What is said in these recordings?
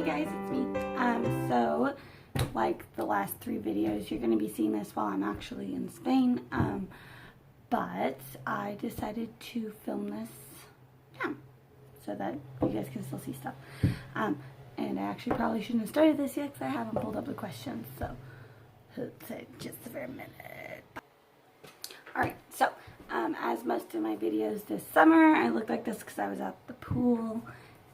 guys, it's me. So like the last 3 videos, you're going to be seeing this while I'm actually in Spain. But I decided to film this so that you guys can still see stuff. And I actually probably shouldn't have started this yet because I haven't pulled up the questions. So just for a minute. Alright, so as most of my videos this summer, I look like this because I was at the pool.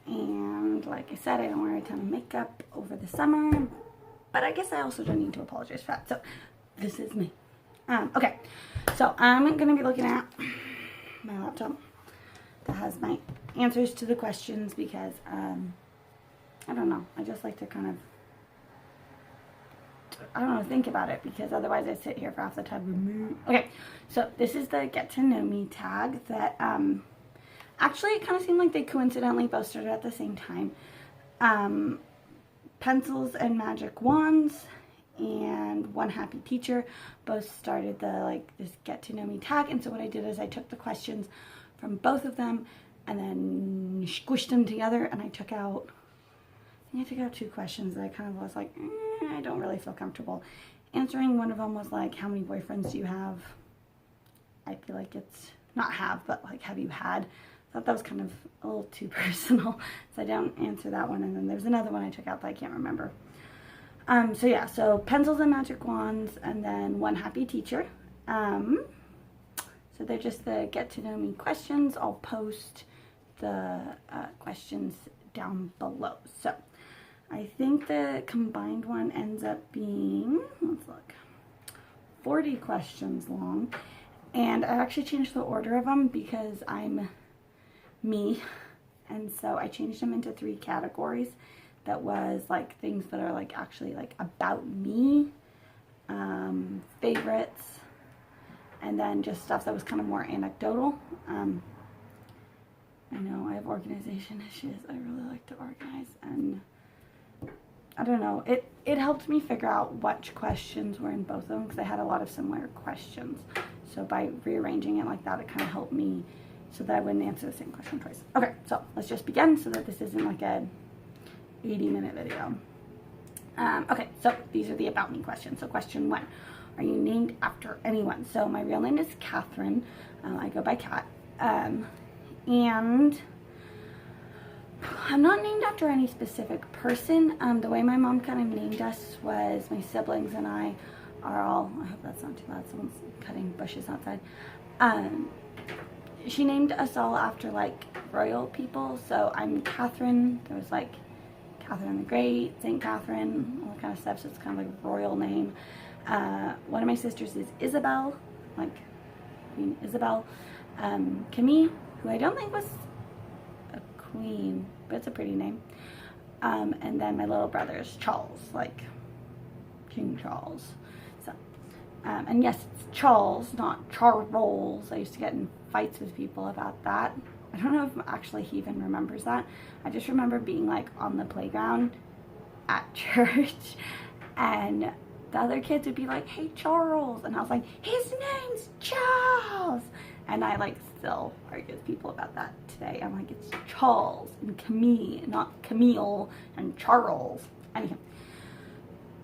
And like I said, I don't wear a ton of makeup over the summer, but I guess I also don't need to apologize for that. So this is me. Okay, so I'm going to be looking at my laptop that has my answers to the questions because, I don't know, I just like to kind of, I don't know, think about it because otherwise I sit here for half the time. Okay, so this is the get to know me tag that, actually, it kind of seemed like they coincidentally both started at the same time. Pencils and Magic Wands and Wan Happy Teacher both started this get to know me tag. And so what I did is I took the questions from both of them and then squished them together. And I took out 2 questions that I kind of was like, I don't really feel comfortable answering. One of them was like, how many boyfriends do you have? I feel like it's not have, but like, have you had? I thought that was kind of a little too personal, so I don't answer that one. And then there's another one I took out that I can't remember. So yeah, so pencils and magic wands, and then Wan Happy Teacher. So they're just the get to know me questions. I'll post the questions down below. So I think the combined one ends up being, let's look, 40 questions long. And I actually changed the order of them because I'm me, and so I changed them into 3 categories. That was like things that are like actually like about me, favorites, and then just stuff that was kind of more anecdotal. I know I have organization issues. I really like to organize, and I don't know, it helped me figure out which questions were in both of them because I had a lot of similar questions. So by rearranging it like that, it kind of helped me so that I wouldn't answer the same question twice. Okay, so let's just begin so that this isn't like a 80-minute video. Okay, so these are the about me questions. So question 1, are you named after anyone? So my real name is Catherine. I go by Kat. And I'm not named after any specific person. The way my mom kind of named us was my siblings and I are all, I hope that's not too loud, someone's cutting bushes outside. She named us all after like royal people. So I'm Catherine. There was like Catherine the Great, St. Catherine, all that kind of stuff. So it's kind of like a royal name. One of my sisters is Isabel, like Queen Isabel. Camille, who I don't think was a queen, but it's a pretty name. And then my little brother is Charles, like King Charles. So, and yes, it's Charles, not Charles. I used to get in fights with people about that. I don't know if actually he even remembers that. I just remember being like on the playground at church and the other kids would be like, hey Charles, and I was like, his name's Charles, and I like still argue with people about that today. I'm like, it's Charles and Camille, not Camille and Charles. Anyhow,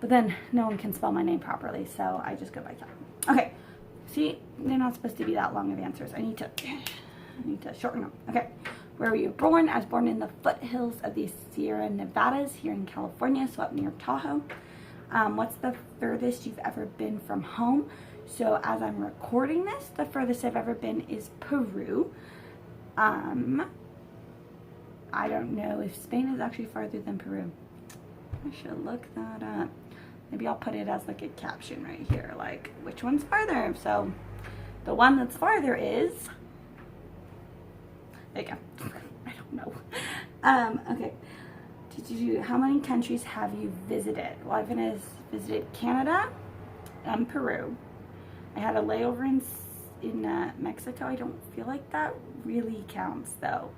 but then no one can spell my name properly, so I just go by Kat. Okay, see, they're not supposed to be that long of answers. I need to shorten them. Okay, where were you born? I was born in the foothills of the Sierra Nevadas here in California, so up near Tahoe. What's the furthest you've ever been from home? So as I'm recording this, the furthest I've ever been is Peru. I don't know if Spain is actually farther than Peru. I should look that up. Maybe I'll put it as like a caption right here, like which one's farther. So the one that's farther is, there you go. I don't know. Okay. How many countries have you visited? Well, I've visited Canada and Peru. I had a layover in Mexico. I don't feel like that really counts though.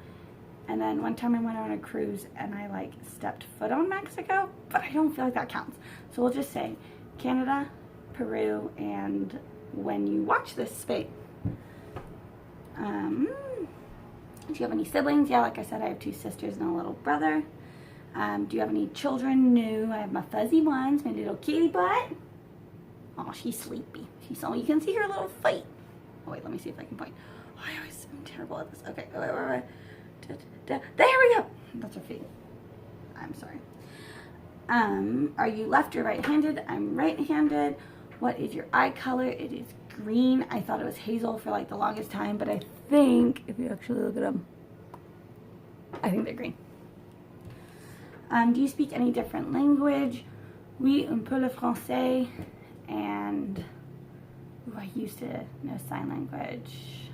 And then one time I went on a cruise and I like stepped foot on Mexico, but I don't feel like that counts. So we'll just say Canada, Peru, and when you watch this, Spain. Do you have any siblings? Yeah, like I said, I have 2 sisters and a little brother. Do you have any children? No, I have my fuzzy ones, my little kitty butt. Oh, she's sleepy. You can see her little feet. Oh wait, let me see if I can point. Oh, I'm terrible at this. Okay, wait. There we go. That's her feet. I'm sorry. Are you left or right-handed? I'm right-handed. What is your eye color? It is green. I thought it was hazel for like the longest time, but I think if you actually look at them, I think they're green. Do you speak any different language? Oui, un peu le français. And I used to know sign language.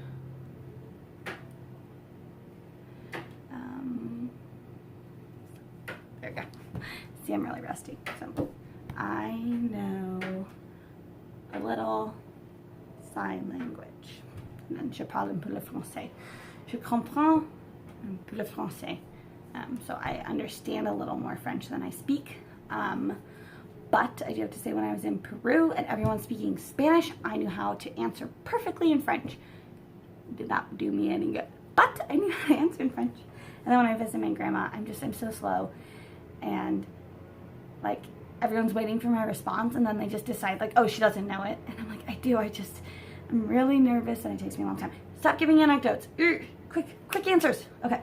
There we go. See, I'm really rusty. So I know a little sign language. And then je parle un peu le français. Je comprends un peu le français. So I understand a little more French than I speak. But I do have to say, when I was in Peru and everyone's speaking Spanish, I knew how to answer perfectly in French. It did not do me any good, but I knew how to answer in French. And then when I visit my grandma, I'm so slow. And like, everyone's waiting for my response, and then they just decide like, oh, she doesn't know it. And I'm like, I do, I'm really nervous, and it takes me a long time. Stop giving anecdotes. Quick answers. Okay.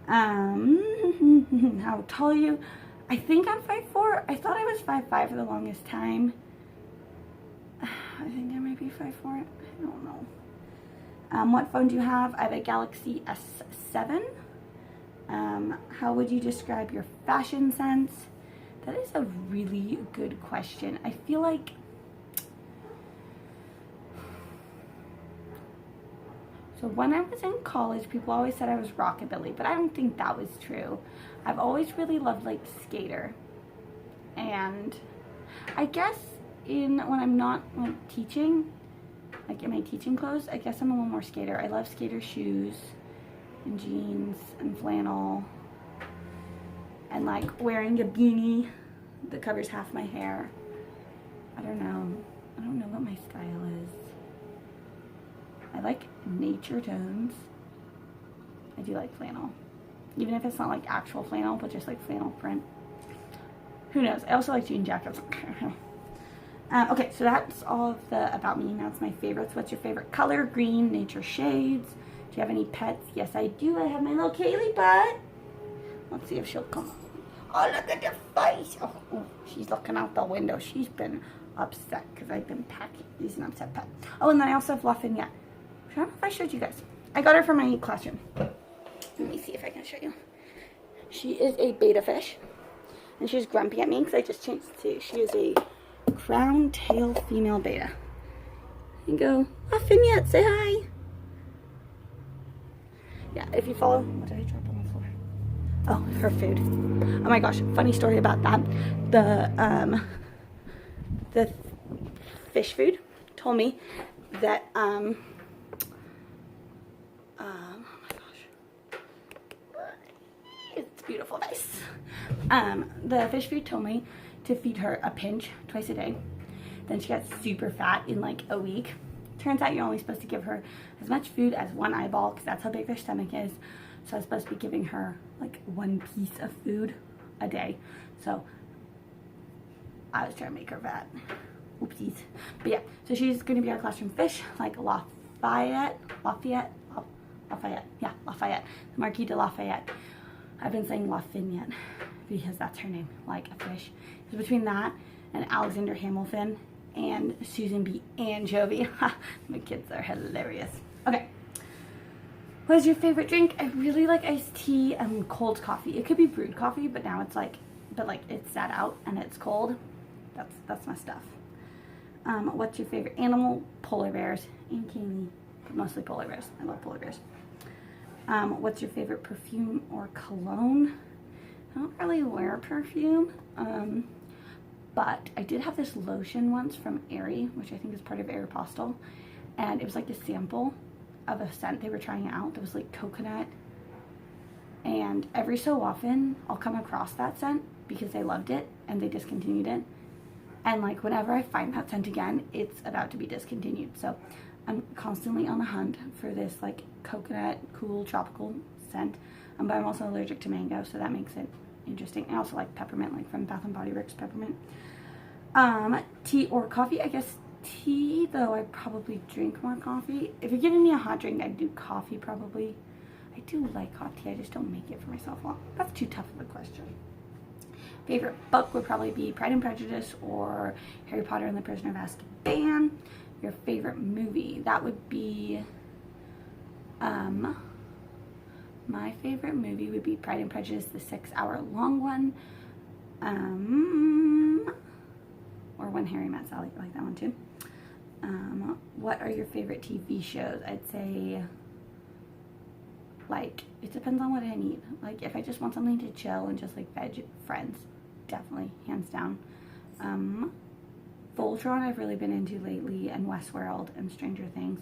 How tall are you? I think I'm 5'4". I thought I was 5'5" for the longest time. I think I might be 5'4". I don't know. What phone do you have? I have a Galaxy S7. How would you describe your fashion sense? That is a really good question. I feel like so when I was in college, people always said I was rockabilly, but I don't think that was true. I've always really loved like skater, and I guess when I'm not like teaching, like in my teaching clothes, I guess I'm a little more skater. I love skater shoes and jeans and flannel, and like wearing a beanie that covers half my hair. I don't know what my style is. I like nature tones. I do like flannel. Even if it's not like actual flannel, but just like flannel print. Who knows? I also like jean jackets. Okay, so that's all of the about me. Now it's my favorites. What's your favorite color? Green, nature shades. Do you have any pets? Yes, I do. I have my little Kaylee butt. Let's see if she'll come. Oh, look at the face. Oh, she's looking out the window. She's been upset because I've been packing. She's an upset pet. Oh, and then I also have Lafayette. I don't know if I showed you guys. I got her from my classroom. Let me see if I can show you. She is a beta fish. And she's grumpy at me because I just changed to, she is a crown tail female beta. And go, Lafayette, say hi. Yeah, if you follow, what did I drop on the floor? Oh, her food. Oh my gosh, funny story about that. The fish food told me that, oh my gosh, it's beautiful, nice. The fish food told me to feed her a pinch twice a day. Then she got super fat in like a week. Turns out you're only supposed to give her as much food as one eyeball because that's how big their stomach is. So I was supposed to be giving her like one piece of food a day. So I was trying to make her fat. Oopsies. But yeah, so she's going to be our classroom fish, like Lafayette. Yeah, Lafayette. The Marquis de Lafayette. I've been saying Lafayette because that's her name, like a fish. It's between that and Alexander Hamilton and Susan B. Anchovy. My kids are hilarious. Okay. What is your favorite drink? I really like iced tea and cold coffee. It could be brewed coffee, but now it's like, it's sat out and it's cold. That's my stuff. What's your favorite animal? Polar bears and Kaylee, but mostly polar bears. I love polar bears. What's your favorite perfume or cologne? I don't really wear perfume, but I did have this lotion once from Aerie, which I think is part of Aeropostale, and it was like a sample of a scent they were trying out that was like coconut, and every so often I'll come across that scent because they loved it and they discontinued it, and like whenever I find that scent again, it's about to be discontinued. So I'm constantly on the hunt for this like coconut, cool, tropical scent, but I'm also allergic to mango, so that makes it interesting. I also like peppermint, like from Bath and Body Works peppermint. Tea or coffee? I guess tea, though I probably drink more coffee. If you're giving me a hot drink, I'd do coffee probably. I do like hot tea, I just don't make it for myself. Well, that's too tough of a question. Favorite book would probably be Pride and Prejudice or Harry Potter and the Prisoner of Azkaban. Your favorite movie? That would be, my favorite movie would be Pride and Prejudice, the 6-hour long one. Or When Harry Met Sally, I like that one too. What are your favorite TV shows? I'd say, like, it depends on what I need. Like, if I just want something to chill and just, like, veg, Friends, definitely, hands down. Voltron I've really been into lately, and Westworld and Stranger Things.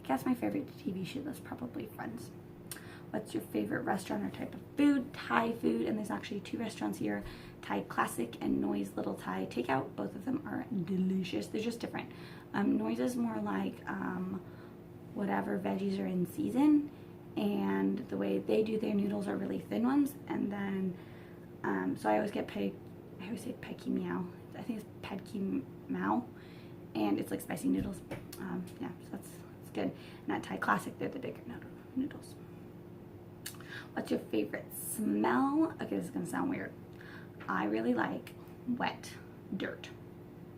I guess my favorite TV show is probably Friends. What's your favorite restaurant or type of food? Thai food, and there's actually 2 restaurants here, Thai Classic and Noise Little Thai Takeout. Both of them are delicious. They're just different. Noise is more like whatever veggies are in season, and the way they do their noodles are really thin ones. And then, so I always say Peki Meow. I think it's Peki Mao, and it's like spicy noodles. Yeah, so that's good. And at Thai Classic, they're the bigger noodles. What's your favorite smell? Okay, this is gonna sound weird. I really like wet dirt,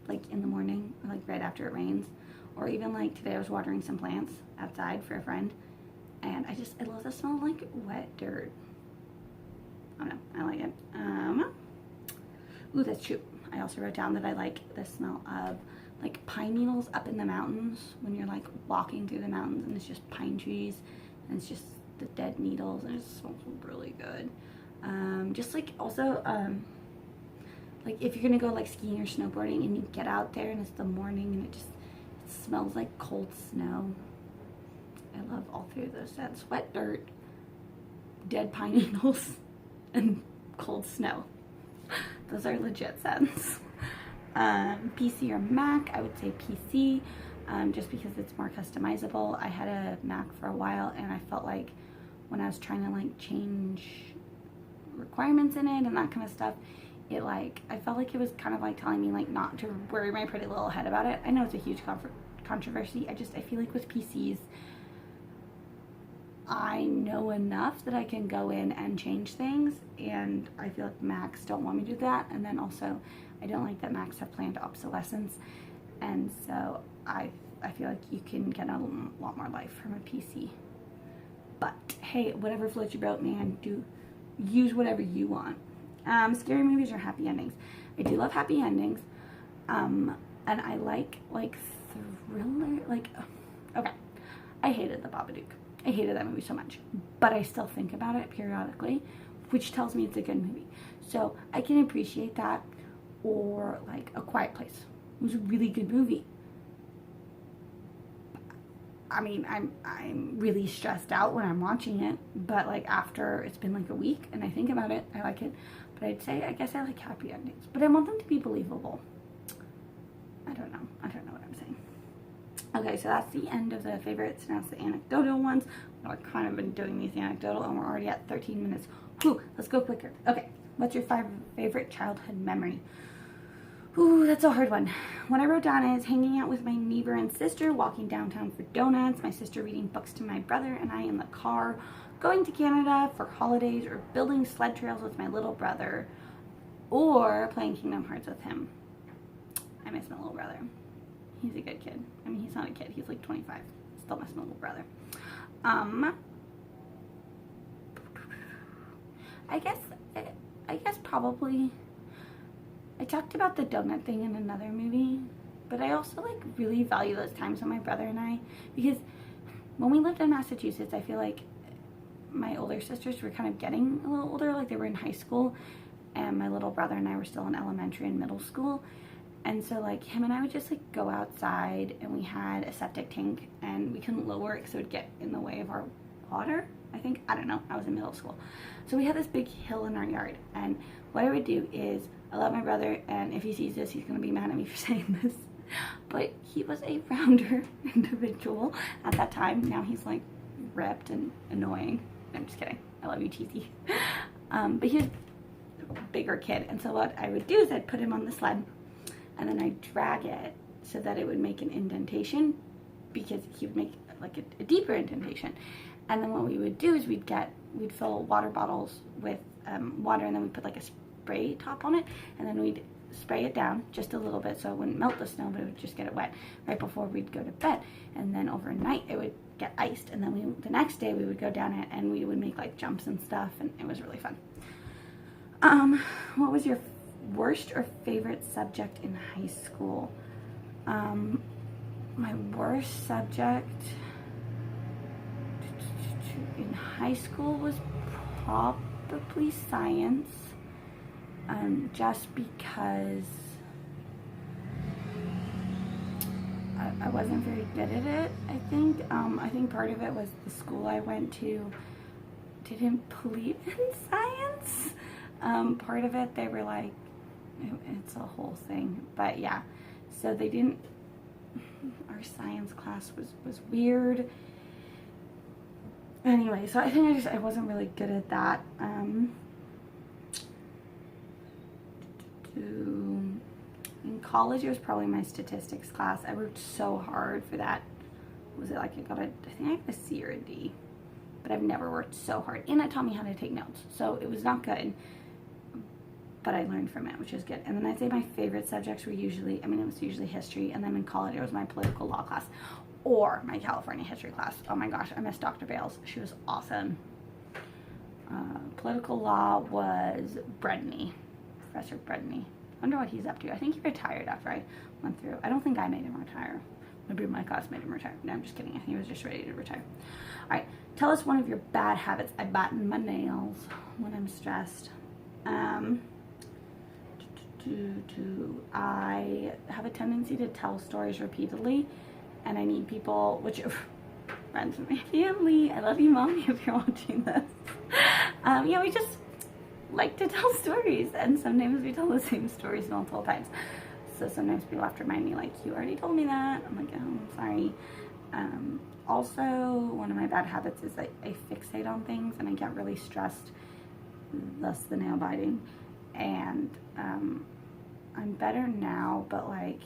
like in the morning, or like right after it rains, or even like today I was watering some plants outside for a friend, and I love the smell of like wet dirt. I don't know, I like it. Ooh, that's true. I also wrote down that I like the smell of like pine needles up in the mountains when you're like walking through the mountains and it's just pine trees and it's just the dead needles, and it smells really good. Just like also like if you're gonna go like skiing or snowboarding and you get out there and it's the morning and it smells like cold snow. I love all 3 of those scents: wet dirt, dead pine needles, and cold snow. Those are legit scents. PC or Mac? I would say PC, just because it's more customizable. I had a Mac for a while, and I felt like when I was trying to like change requirements in it and that kind of stuff, I felt like it was kind of like telling me like not to worry my pretty little head about it. I know it's a huge controversy. I feel like with PCs, I know enough that I can go in and change things, and I feel like Macs don't want me to do that. And then also, I don't like that Macs have planned obsolescence, and so I feel like you can get a lot more life from a PC. But hey, whatever floats your boat, man. Use whatever you want. Scary movies or happy endings? I do love happy endings, and I like thriller. Okay, I hated The Babadook. I hated that movie so much, but I still think about it periodically, which tells me it's a good movie. So I can appreciate that. Or like A Quiet Place. It was a really good movie. I mean, I'm really stressed out when I'm watching it, but like after it's been like a week and I think about it, I like it. But I guess I like happy endings, but I want them to be believable. I don't know what I'm saying. Okay, so that's the end of the favorites. Now it's the anecdotal ones. I've kind of been doing these anecdotal, and we're already at 13 minutes. Whew, let's go quicker. Okay, what's your favorite childhood memory? Ooh, that's a hard one. What I wrote down is hanging out with my neighbor and sister, walking downtown for donuts, my sister reading books to my brother, and I in the car, going to Canada for holidays, or building sled trails with my little brother, or playing Kingdom Hearts with him. I miss my little brother. He's a good kid. I mean, he's not a kid. He's like 25. Still miss my little brother. I guess probably, I talked about the donut thing in another movie, but I also like really value those times with my brother and I, because when we lived in Massachusetts, I feel like my older sisters were kind of getting a little older, like they were in high school, and my little brother and I were still in elementary and middle school. And so like him and I would just like go outside, and we had a septic tank and we couldn't lower it because it would get in the way of our water. I don't know, I was in middle school. So we had this big hill in our yard, and what I would do is, I love my brother, and if he sees this, he's gonna be mad at me for saying this, but he was a rounder individual at that time. Now he's like ripped and annoying. I'm just kidding. I love you, TC. But he was bigger kid. And so what I would do is I'd put him on the sled and then I'd drag it so that it would make an indentation, because he would make like a deeper indentation. And then what we would do is we'd fill water bottles with water, and then we'd put like a spray top on it, and then we'd spray it down just a little bit so it wouldn't melt the snow, but it would just get it wet right before we'd go to bed. And then overnight it would get iced, and then the next day we would go down it and we would make like jumps and stuff, and it was really fun. What was your worst or favorite subject in high school? My worst subject in high school was probably science, just because I wasn't very good at it, I think. I think part of it was the school I went to didn't believe in science. Part of it, they were like, it's a whole thing, but yeah, so they didn't, our science class was weird. Anyway, so I think I wasn't really good at that. In college, it was probably my statistics class. I worked so hard for that. Was it like I think I got a C or a D, but I've never worked so hard. And it taught me how to take notes, so it was not good, but I learned from it, which is good. And then I'd say my favorite subjects were usually, it was usually history, and then in college it was my political law class or my California history class. Oh my gosh, I miss Dr. Bales. She was awesome. Political law was Bredney, Professor Bredney. I wonder what he's up to. I think he retired after I went through. I don't think I made him retire. Maybe my class made him retire. No, I'm just kidding. I think he was just ready to retire. All right, tell us one of your bad habits. I batten my nails when I'm stressed. I have a tendency to tell stories repeatedly, and I need people, which are friends of my family. I love you, Mommy, if you're watching this. Yeah, we just like to tell stories, and sometimes we tell the same stories multiple times. So sometimes people have to remind me, like, you already told me that. I'm like, oh, I'm sorry. Also, one of my bad habits is I fixate on things, and I get really stressed, thus the nail biting. And I'm better now, but like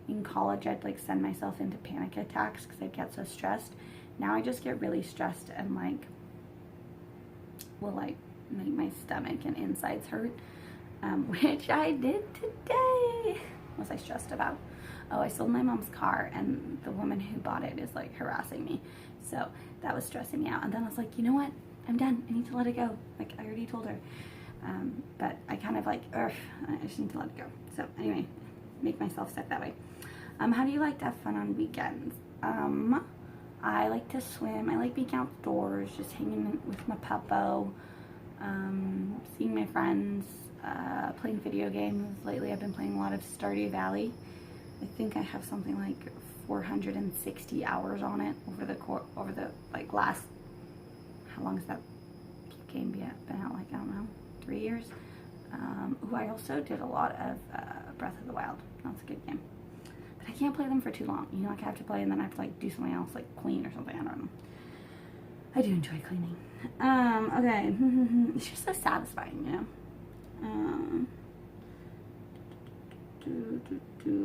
in college I'd like send myself into panic attacks because I'd get so stressed. Now I just get really stressed and like will like make my stomach and insides hurt, which I did today. What was I stressed about? Oh, I sold my mom's car, and the woman who bought it is like harassing me, so that was stressing me out. And then I was like, you know what, I'm done, I need to let it go. Like, I already told her. But I kind of like, I just need to let it go. So anyway, make myself sick that way. How do you like to have fun on weekends? I like to swim. I like being outdoors, just hanging with my puppo, seeing my friends, playing video games. Lately I've been playing a lot of Stardew Valley. I think I have something like 460 hours on it over the like last, how long has that game been out? Like, I don't know, 3 years. I also did a lot of Breath of the Wild. That's a good game. But I can't play them for too long. You know, like I have to play and then I have to like do something else, like clean or something. I don't know. I do enjoy cleaning. Okay. It's just so satisfying, you know.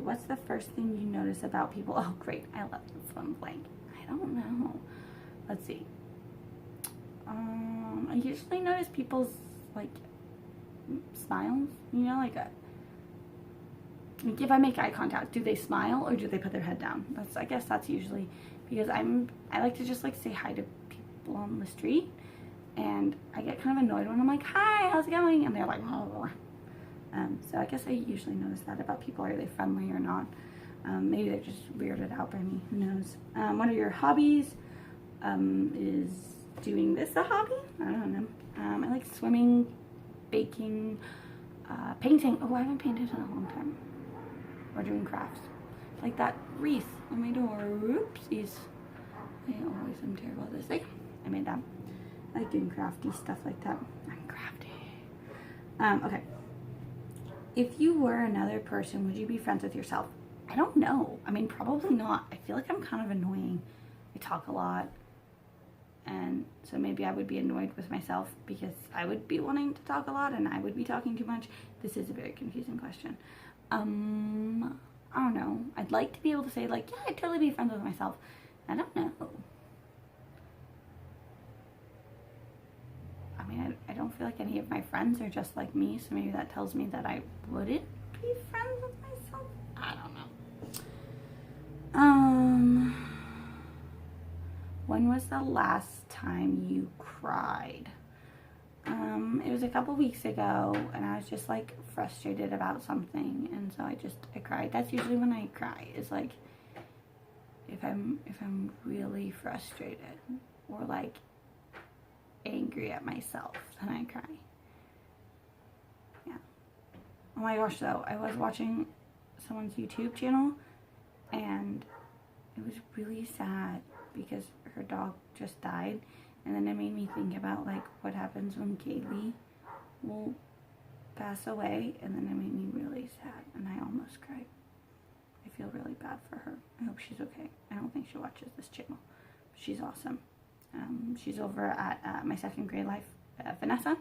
What's the first thing you notice about people? Oh, great. I love this one blank. I don't know. Let's see. I usually notice people's like smiles, you know, like if I make eye contact, do they smile or do they put their head down? I guess that's usually because I like to just like say hi to people on the street, and I get kind of annoyed when I'm like, hi, how's it going? And they're like, oh. So I guess I usually notice that about people. Are they friendly or not? Maybe they're just weirded out by me. Who knows? What are your hobbies? Is doing this a hobby? I don't know. I like swimming, baking, painting. Oh, I haven't painted in a long time. Or doing crafts. Like that wreath on my door. Oopsies. I always am terrible at this. Like, I made that. I like doing crafty stuff like that. I'm crafty. Okay. If you were another person, would you be friends with yourself? I don't know. I mean, probably not. I feel like I'm kind of annoying. I talk a lot. And And so maybe I would be annoyed with myself because I would be wanting to talk a lot and I would be talking too much. This is a very confusing question. I don't know. I'd like to be able to say like, yeah, I'd totally be friends with myself. I don't know. I mean, I don't feel like any of my friends are just like me, so maybe that tells me that I wouldn't be friends with myself. I don't know. When was the last time you cried? It was a couple weeks ago, and I was just like frustrated about something, and so I cried. That's usually when I cry, is like if I'm really frustrated or like angry at myself, then I cry. Yeah. Oh my gosh, though, I was watching someone's YouTube channel, and it was really sad because her dog just died, and then it made me think about like what happens when Kaylee will pass away, and then it made me really sad, and I almost cried. I feel really bad for her. I hope she's okay. I don't think she watches this channel. She's awesome. She's over at my second grade life, Vanessa.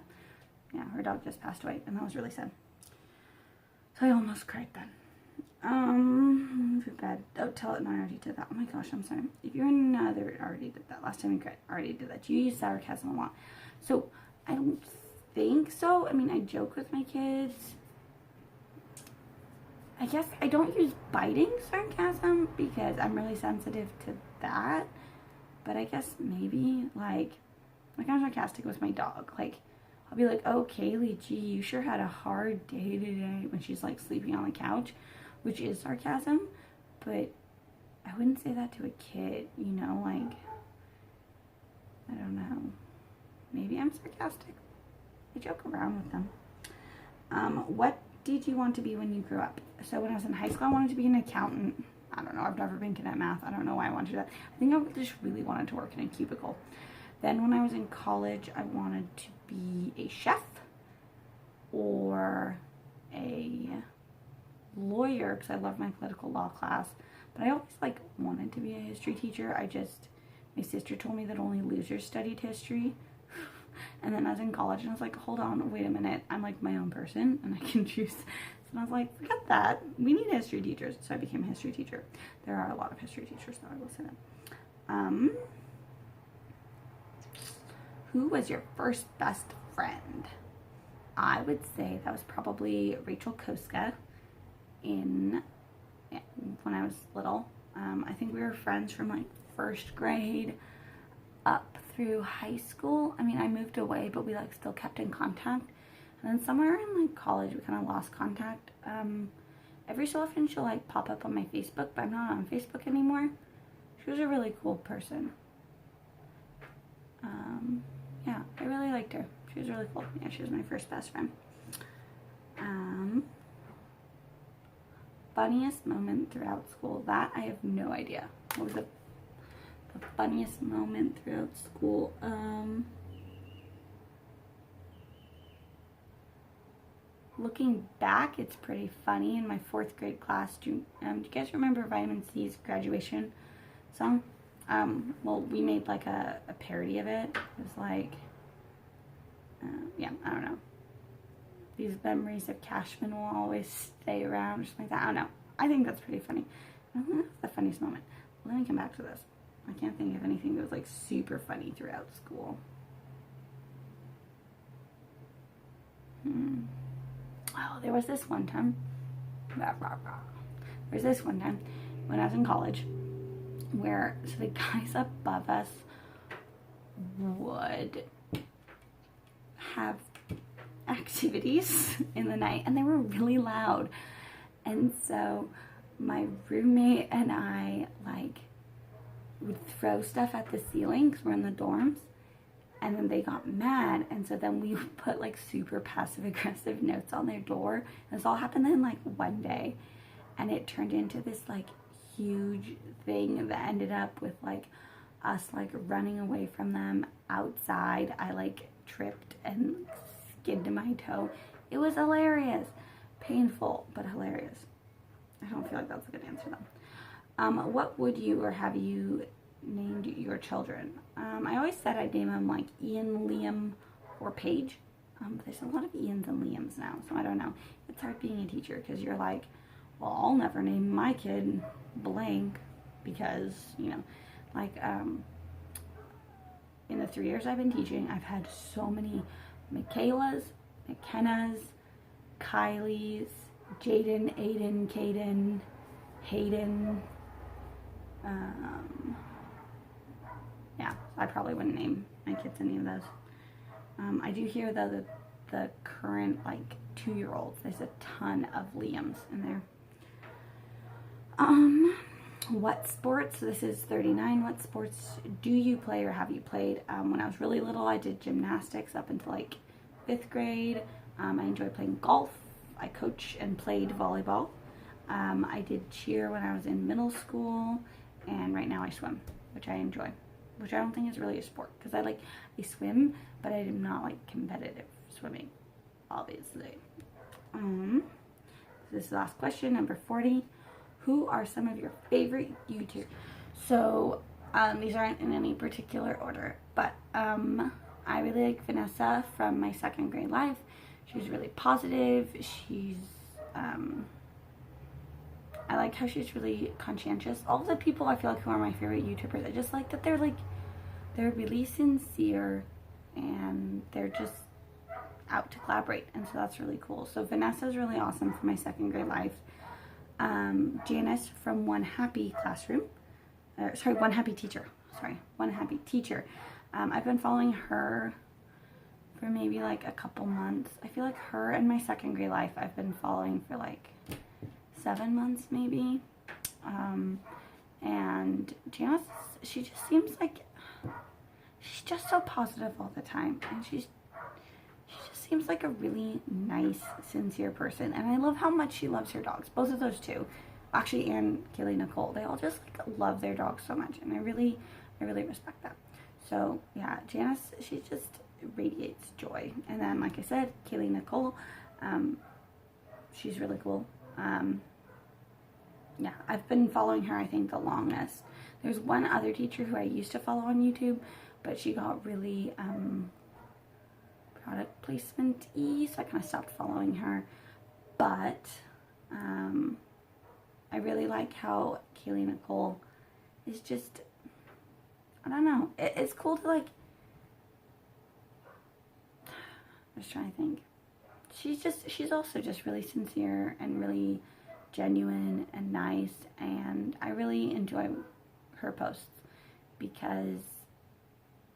Yeah, her dog just passed away, and that was really sad. So I almost cried then. Too bad. Oh, tell it. No, I already did that. Oh my gosh, I'm sorry. If you're another, I already did that. Last time you cried, I already did that. You use sarcasm a lot. So I don't think so. I mean, I joke with my kids. I guess I don't use biting sarcasm because I'm really sensitive to that. But I guess maybe, like I'm sarcastic with my dog. Like, I'll be like, oh, Kaylee, gee, you sure had a hard day today, when she's, like, sleeping on the couch, which is sarcasm. But I wouldn't say that to a kid, you know? Like, I don't know. Maybe I'm sarcastic. I joke around with them. What did you want to be when you grew up? So when I was in high school, I wanted to be an accountant. I don't know. I've never been good at math. I don't know why I wanted that. I think I just really wanted to work in a cubicle. Then when I was in college, I wanted to be a chef or a lawyer because I love my political law class. But I always like wanted to be a history teacher. My sister told me that only losers studied history. And then I was in college and I was like, hold on, wait a minute. I'm like my own person and I can choose. And I was like, forget that. We need history teachers. So I became a history teacher. There are a lot of history teachers, though, I will say that. Who was your first best friend? I would say that was probably Rachel Koska when I was little. I think we were friends from like first grade up through high school. I mean, I moved away, but we like still kept in contact. And then somewhere in like college, we kind of lost contact. Every so often she'll like pop up on my Facebook, but I'm not on Facebook anymore. She was a really cool person. Yeah, I really liked her. She was really cool. Yeah, she was my first best friend. Funniest moment throughout school? That I have no idea. What was the funniest moment throughout school? Looking back, it's pretty funny. In my 4th grade class, do you guys remember Vitamin C's graduation song? Well, we made like a parody of it. It was like, yeah, I don't know. These memories of Cashman will always stay around, or something like that. I don't know. I think that's pretty funny. I don't think that's the funniest moment. Let me come back to this. I can't think of anything that was like super funny throughout school. Oh, there was this one time. There was this one time when I was in college where so the guys above us would have activities in the night and they were really loud. And so my roommate and I like would throw stuff at the ceiling because we're in the dorms. And then they got mad, and so then we would put like super passive aggressive notes on their door. And this all happened then like one day, and it turned into this like huge thing that ended up with like us like running away from them outside. I like tripped and skinned my toe. It was hilarious, painful but hilarious. I don't feel like that's a good answer though. What would you or have you named your children? I always said I'd name them like Ian, Liam, or Paige. But there's a lot of Ians and Liams now, so I don't know. It's hard being a teacher because you're like, well, I'll never name my kid blank because, you know, like, in the 3 years I've been teaching, I've had so many Michaelas, McKennas, Kylies, Jaden, Aiden, Caden, Hayden. Yeah, I probably wouldn't name my kids any of those. I do hear though that the current like 2-year-olds, there's a ton of Liams in there. What sports? This is 39. What sports do you play or have you played? When I was really little, I did gymnastics up until like 5th grade. I enjoy playing golf. I coach and played volleyball. I did cheer when I was in middle school, and right now I swim, which I enjoy, which I don't think is really a sport because I swim, but I am not like competitive swimming, obviously. This is the last question, number 40. Who are some of your favorite YouTubers? So these aren't in any particular order, but I really like Vanessa from my 2nd grade life. She's really positive. She's I like how she's really conscientious. All of the people I feel like who are my favorite YouTubers, I just like that they're really sincere and they're just out to collaborate, and so that's really cool. So Vanessa's really awesome for my 2nd grade life. Jannice from Wan Happy Wan Happy Teacher. Wan Happy Teacher. I've been following her for maybe like a couple months. I feel like her and my 2nd grade life I've been following for like 7 months maybe. And Jannice, she just seems like she's just so positive all the time, and she just seems like a really nice, sincere person, and I love how much she loves her dogs. Both of those two, actually, and Kaylee Nicole, they all just like love their dogs so much, and I really respect that. So yeah, Jannice, she just radiates joy. And then, like I said, Kaylee Nicole, she's really cool. Yeah, I've been following her, I think, the longest. There's one other teacher who I used to follow on YouTube, but she got really product placement-y, so I kind of stopped following her. But I really like how Kaylee Nicole is just, I don't know, it's cool to like, I'm just trying to think. She's also just really sincere and really genuine and nice, and I really enjoy her posts because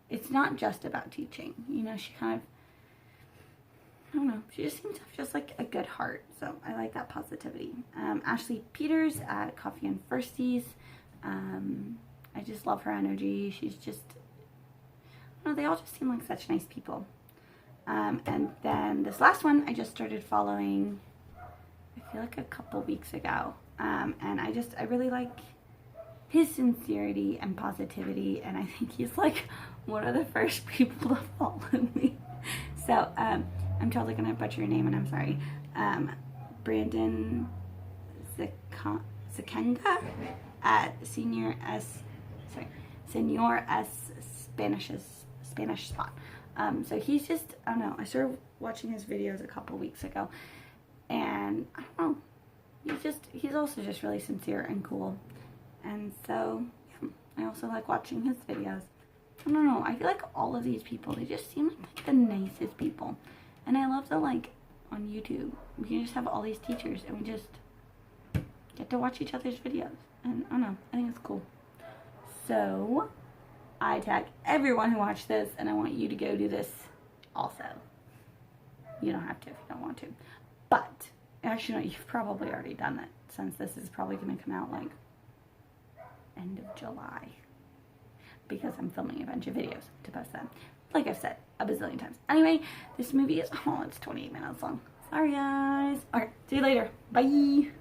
it's not just about teaching. You know, she kind of, I don't know, she just seems to have just like a good heart, so I like that positivity. Ashley Peters at Coffee and Firsties. I just love her energy. She's just, I don't know, they all just seem like such nice people. And then this last one I just started following, I feel like a couple weeks ago, and I really like his sincerity and positivity, and I think he's like one of the first people to follow me. So I'm totally gonna butcher your name, and I'm sorry. Brandon Zakenga at Senor S Spanish Spot. So he's just, I don't know, I started watching his videos a couple weeks ago, and I don't know, he's also just really sincere and cool, and so yeah, I also like watching his videos. I don't know, I feel like all of these people, they just seem like the nicest people, and I love that, like, on YouTube, we can just have all these teachers, and we just get to watch each other's videos, and I don't know, I think it's cool. So I tag everyone who watched this, and I want you to go do this also. You don't have to if you don't want to. But, actually, no, you've probably already done that, since this is probably going to come out, like, end of July. Because I'm filming a bunch of videos to post them. Like I've said a bazillion times. Anyway, this movie is, it's 28 minutes long. Sorry, guys. Alright, see you later. Bye.